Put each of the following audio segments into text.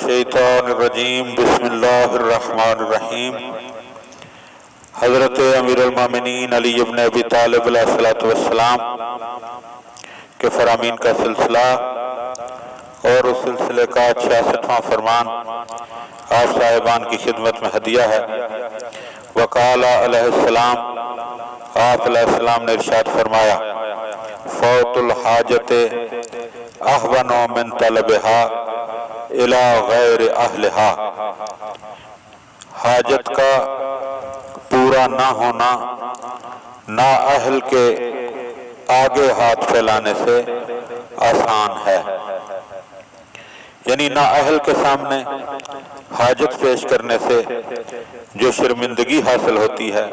الشیطان الرجیم بسم اللہ الرحمن الرحیم۔ حضرت امیر المومنین علی ابن ابی طالب علیہ السلام کے فرامین کا سلسلہ اور اس سلسلے کا 66واں فرمان آپ صاحبان کی خدمت میں ہدیہ ہے۔ وقال علیہ السلام، آپ علیہ السلام نے ارشاد فرمایا، فوت الحاجت احون من طلبہا الی غیر اہلہا، حاجت کا پورا نہ ہونا نااہل کے آگے ہاتھ پھیلانے سے آسان ہے۔ یعنی نااہل کے سامنے حاجت پیش کرنے سے جو شرمندگی حاصل ہوتی ہے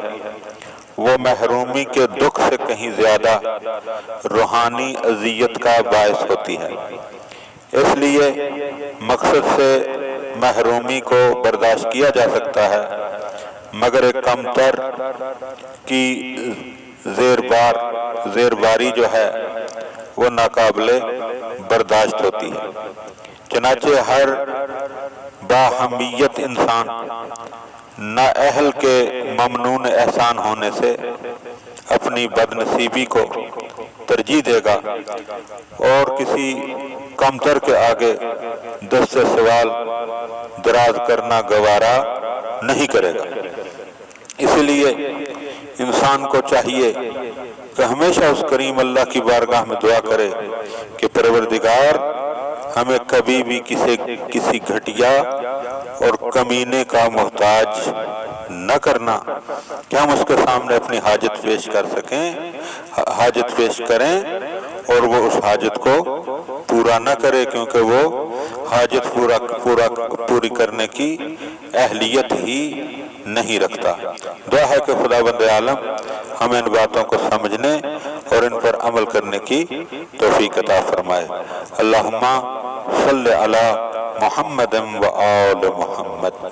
وہ محرومی کے دکھ سے کہیں زیادہ روحانی اذیت کا باعث ہوتی ہے۔ اس لیے مقصد سے محرومی کو برداشت کیا جا سکتا ہے، مگر ایک کمتر کی زیر باری جو ہے وہ ناقابل برداشت ہوتی ہے۔ چنانچہ ہر باہمیت انسان نااہل کے ممنون احسان ہونے سے اپنی بد نصیبی کو ترجیح دے گا اور کسی کمتر کے آگے دست سوال دراز کرنا گوارا نہیں کرے گا۔ اس لیے انسان کو چاہیے کہ ہمیشہ اس کریم اللہ کی بارگاہ میں دعا کرے کہ پروردگار ہمیں کبھی بھی کسی گھٹیا اور کمینے کا محتاج نہ کرنا کہ ہم اس کے سامنے اپنی حاجت پیش کر سکیں، حاجت پیش کریں اور وہ اس حاجت کو پورا نہ کرے، کیونکہ وہ حاجت پوری کرنے کی اہلیت ہی نہیں رکھتا۔ دعا ہے کہ خداوند عالم ہمیں ان باتوں کو سمجھنے اور ان پر عمل کرنے کی توفیق عطا فرمائے۔ اللہم صلی علی محمد و آل محمد۔